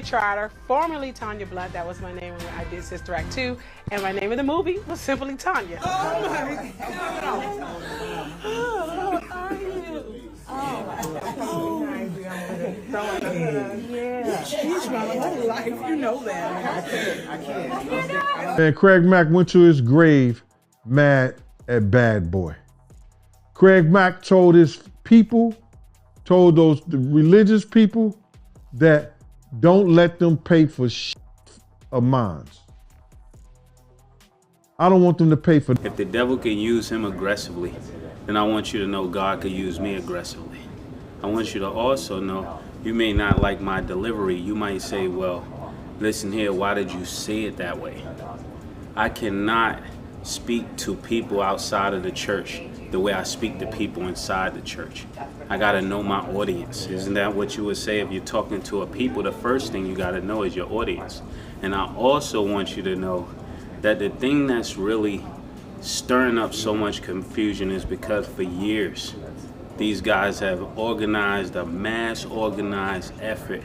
Trotter, formerly Tanya Blount. That was my name when I did Sister Act 2, and my name in the movie was simply Tanya. Oh my God! Oh, how are you? Yeah, she's my whole life. You know that. I can't. And Craig Mack went to his grave mad at Bad Boy. Craig Mack told his people, told the religious people that don't let them pay for shit of mine. I don't want them to pay for. If the devil can use him aggressively, then I want you to know God could use me aggressively. I want you to also know you may not like my delivery. You might say, well, listen here, why did you say it that way? I cannot speak to people outside of the church the way I speak to people inside the church. I gotta know my audience. Isn't that what you would say if you're talking to a people? The first thing you gotta know is your audience. And I also want you to know that the thing that's really stirring up so much confusion is because for years, these guys have organized a mass organized effort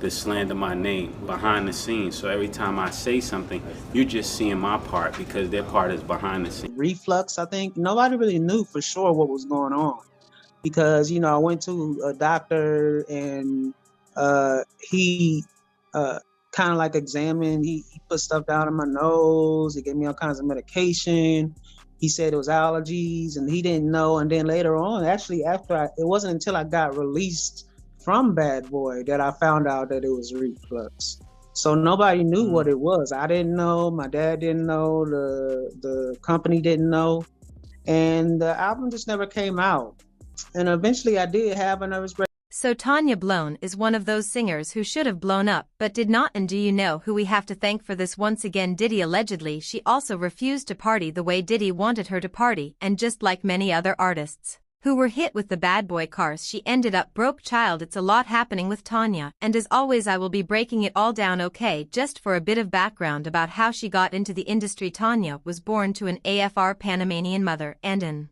to slander my name behind the scenes. So every time I say something, you're just seeing my part because their part is behind the scenes. Reflux, I think. Nobody really knew for sure what was going on because, I went to a doctor and he kind of like examined, he put stuff down in my nose. He gave me all kinds of medication. He said it was allergies and he didn't know. And then later on, actually, it wasn't until I got released from Bad Boy that I found out that it was reflux. So nobody knew what it was. I didn't know, my dad didn't know, the company didn't know. And the album just never came out. And eventually I did have a nervous breakdown. So Tanya Blount is one of those singers who should have blown up but did not. And do you know who we have to thank for this? Once again, Diddy. Allegedly, she also refused to party the way Diddy wanted her to party, and just like many other artists who were hit with the Bad Boy curse, she ended up broke. Child, it's a lot happening with Tanya, and as always I will be breaking it all down. Okay, just for a bit of background about how she got into the industry. Tanya was born to an AFR Panamanian mother and an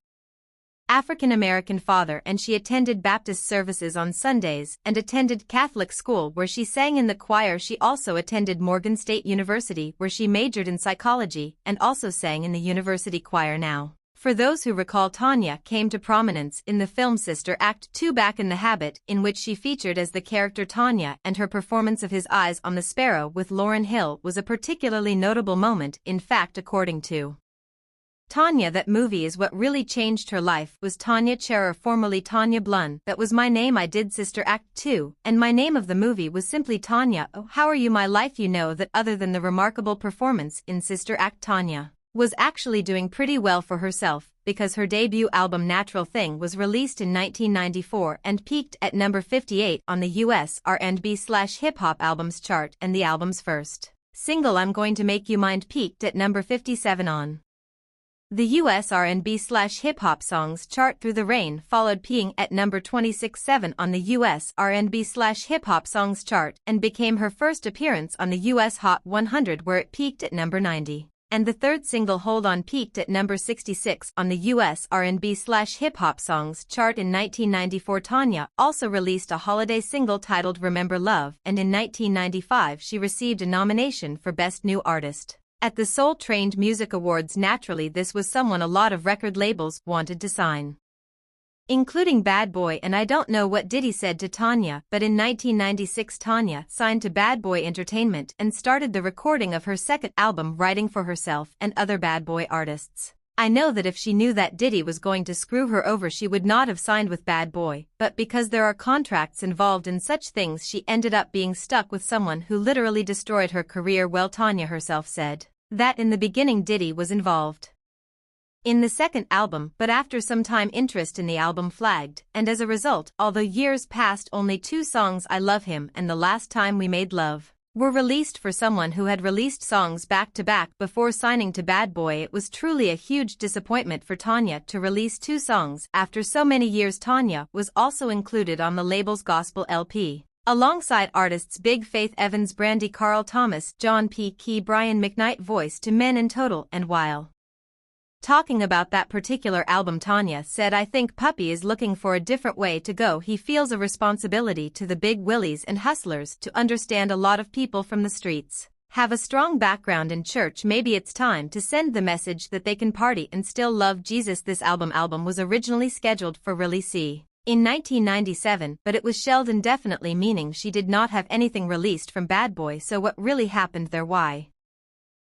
African-American father, and she attended Baptist services on Sundays and attended Catholic school where she sang in the choir. She also attended Morgan State University where she majored in psychology and also sang in the university choir. Now, for those who recall, Tanya came to prominence in the film Sister Act 2 Back in the Habit, in which she featured as the character Tanya, and her performance of His Eyes on the Sparrow with Lauryn Hill was a particularly notable moment. In fact, according to Tanya, that movie is what really changed her life. Was Tanya Cherer, formerly Tanya Blount. That was my name. I did Sister Act 2, and my name of the movie was simply Tanya. Oh, how are you, my life? You know that other than the remarkable performance in Sister Act, Tanya was actually doing pretty well for herself, because her debut album Natural Thing was released in 1994 and peaked at number 58 on the US R&B/hip hop albums chart, and the album's first single I'm Going to Make You Mine peaked at number 57 on the US R&B/hip hop songs chart. Through the Rain followed, peaking at number 26.7 on the US R&B/hip hop songs chart, and became her first appearance on the US Hot 100 where it peaked at number 90. And the third single, Hold On, peaked at number 66 on the US R&B/hip hop songs chart in 1994. Tanya also released a holiday single titled Remember Love, and in 1995 she received a nomination for Best New Artist at the Soul Trained Music Awards. Naturally, this was someone a lot of record labels wanted to sign, including Bad Boy. And I don't know what Diddy said to Tanya, but in 1996 Tanya signed to Bad Boy Entertainment and started the recording of her second album, writing for herself and other Bad Boy artists. I know that if she knew that Diddy was going to screw her over, she would not have signed with Bad Boy, but because there are contracts involved in such things, she ended up being stuck with someone who literally destroyed her career. Well, Tanya herself said that in the beginning Diddy was involved in the second album, but after some time interest in the album flagged, and as a result, although years passed, only 2 songs, I Love Him and The Last Time We Made Love, were released. For someone who had released songs back to back before signing to Bad Boy, it was truly a huge disappointment for Tanya to release 2 songs after so many years. Tanya was also included on the label's gospel LP, alongside artists Big Faith Evans, Brandy Carl Thomas, John P. Key, Brian McKnight, Voice to Men in Total, and while Talking about that particular album, Tanya said, "I think Puppy is looking for a different way to go. He feels a responsibility to the big willies and hustlers to understand a lot of people from the streets have a strong background in church. Maybe it's time to send the message that they can party and still love Jesus." This album was originally scheduled for release in 1997, but it was shelved indefinitely, meaning she did not have anything released from Bad Boy. So what really happened there? Why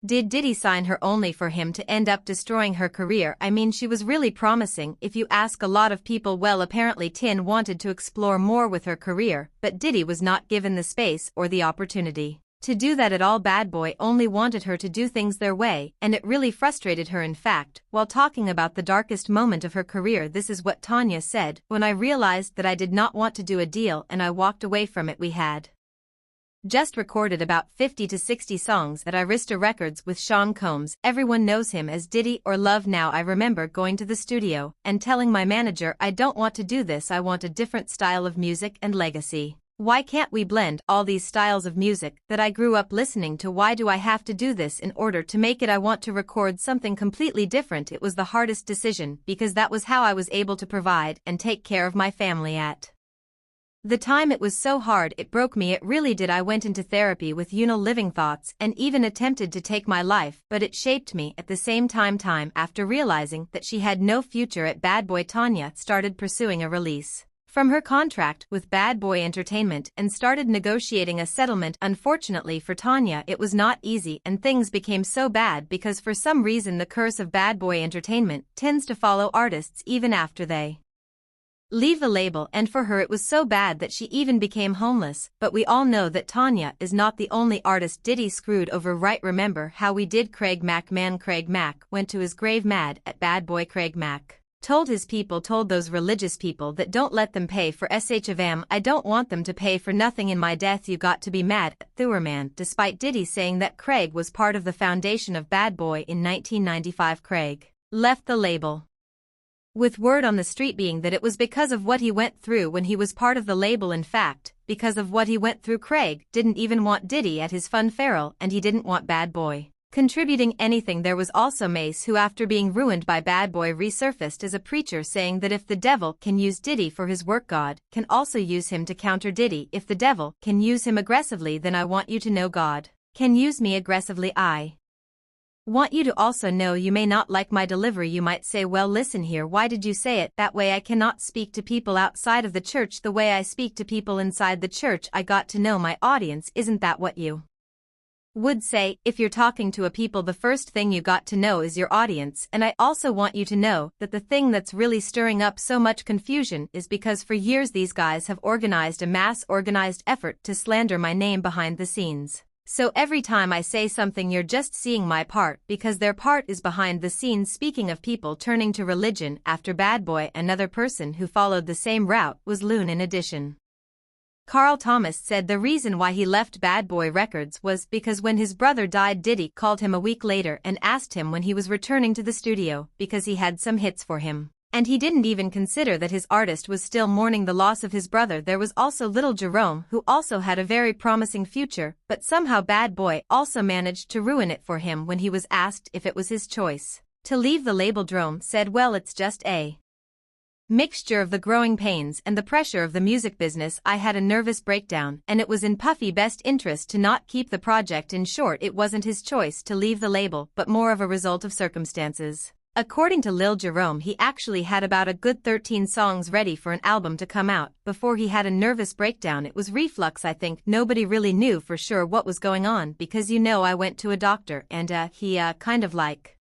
did Diddy sign her only for him to end up destroying her career? I mean, she was really promising if you ask a lot of people. Well, apparently Tin wanted to explore more with her career, but Diddy was not given the space or the opportunity to do that at all. Bad Boy only wanted her to do things their way, and it really frustrated her. In fact, while talking about the darkest moment of her career, this is what Tanya said: "When I realized that I did not want to do a deal and I walked away from it, we had just recorded about 50 to 60 songs at Arista Records with Sean Combs. Everyone knows him as Diddy or Love Now. I remember going to the studio and telling my manager, I don't want to do this, I want a different style of music and legacy. Why can't we blend all these styles of music that I grew up listening to? Why do I have to do this in order to make it? I want to record something completely different." It was the hardest decision because that was how I was able to provide and take care of my family at the time. It was so hard, it broke me, it really did. I went into therapy with living thoughts and even attempted to take my life, but it shaped me at the same time. After realizing that she had no future at Bad Boy, Tanya started pursuing a release from her contract with Bad Boy Entertainment and started negotiating a settlement. Unfortunately for Tanya, it was not easy and things became so bad because for some reason the curse of Bad Boy Entertainment tends to follow artists even after they leave the label, and for her it was so bad that she even became homeless. But we all know that Tanya is not the only artist Diddy screwed over, right? Remember how we did Craig Mack? Man, Craig Mack went to his grave mad at Bad Boy. Craig Mack told those religious people that don't let them pay for SHVM. I don't want them to pay for nothing in my death. You got to be mad at Thurman. Despite Diddy saying that Craig was part of the foundation of Bad Boy in 1995, Craig left the label with word on the street being that it was because of what he went through when he was part of the label. In fact, because of what he went through, Craig didn't even want Diddy at his fun feral, and he didn't want Bad Boy contributing anything. There was also Mace, who after being ruined by Bad Boy resurfaced as a preacher, saying that if the devil can use Diddy for his work, God can also use him to counter Diddy. If the devil can use him aggressively, then I want you to know God can use me aggressively. I want you to also know you may not like my delivery. You might say, well, listen here, why did you say it that way? I cannot speak to people outside of the church the way I speak to people inside the church. I got to know my audience. Isn't that what you would say? If you're talking to a people, the first thing you got to know is your audience. And I also want you to know that the thing that's really stirring up so much confusion is because for years these guys have organized a mass organized effort to slander my name behind the scenes. So every time I say something, you're just seeing my part because their part is behind the scenes. Speaking of people turning to religion after Bad Boy, another person who followed the same route was Loon. In addition, Carl Thomas said the reason why he left Bad Boy Records was because when his brother died, Diddy called him a week later and asked him when he was returning to the studio because he had some hits for him. And he didn't even consider that his artist was still mourning the loss of his brother. There was also Little Jerome, who also had a very promising future, but somehow Bad Boy also managed to ruin it for him. When he was asked if it was his choice to leave the label, Jerome said, well, it's just a mixture of the growing pains and the pressure of the music business. I had a nervous breakdown, and it was in Puffy's best interest to not keep the project. In short, it wasn't his choice to leave the label, but more of a result of circumstances. According to Lil Jerome, he actually had about a good 13 songs ready for an album to come out before he had a nervous breakdown. It was reflux, I think. Nobody really knew for sure what was going on because I went to a doctor and he kind of like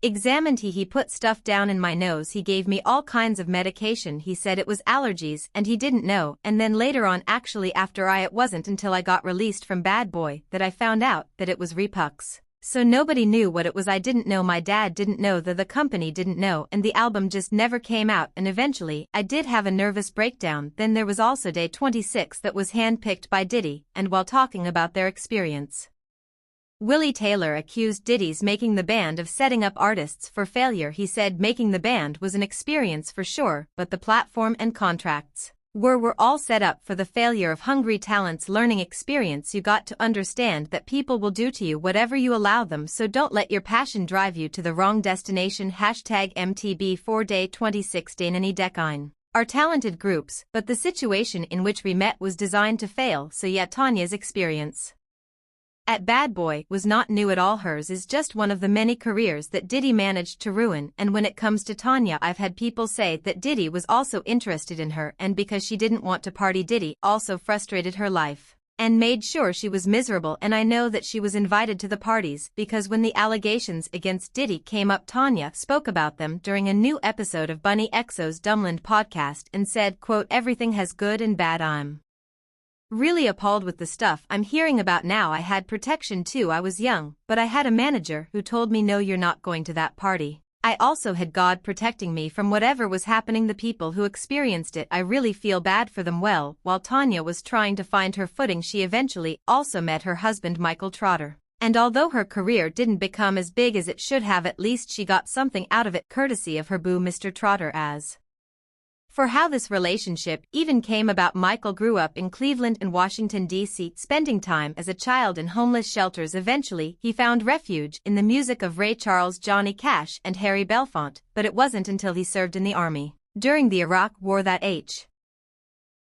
examined. He put stuff down in my nose. He gave me all kinds of medication. He said it was allergies and he didn't know. And then later on, actually after it wasn't until I got released from Bad Boy that I found out that it was reflux. So nobody knew what it was. I didn't know, my dad didn't know, the company didn't know, and the album just never came out. And eventually, I did have a nervous breakdown. Then there was also Day 26 that was handpicked by Diddy, and while talking about their experience, Willie Taylor accused Diddy's making the band of setting up artists for failure. He said making the band was an experience for sure, but the platform and contracts We're all set up for the failure of Hungry Talent's learning experience. You got to understand that people will do to you whatever you allow them, so don't let your passion drive you to the wrong destination. #MTB 4-Day 2016 Any Decine are talented groups, but the situation in which we met was designed to fail, so yeah, Tanya's experience at Bad Boy was not new at all. Hers is just one of the many careers that Diddy managed to ruin, and when it comes to Tanya, I've had people say that Diddy was also interested in her, and because she didn't want to party, Diddy also frustrated her life and made sure she was miserable. And I know that she was invited to the parties because when the allegations against Diddy came up, Tanya spoke about them during a new episode of Bunny XO's Dumbland podcast and said, quote, "Everything has good and bad. I'm really appalled with the stuff I'm hearing about now. I had protection too. I was young, but I had a manager who told me, no, you're not going to that party. I also had God protecting me from whatever was happening. The people who experienced it, I really feel bad for them." Well, while Tanya was trying to find her footing, she eventually also met her husband Michael Trotter. And although her career didn't become as big as it should have, at least she got something out of it courtesy of her boo Mr. Trotter. As for how this relationship even came about, Michael grew up in Cleveland and Washington, D.C., spending time as a child in homeless shelters. Eventually, he found refuge in the music of Ray Charles, Johnny Cash, and Harry Belafonte, but it wasn't until he served in the Army during the Iraq War that H.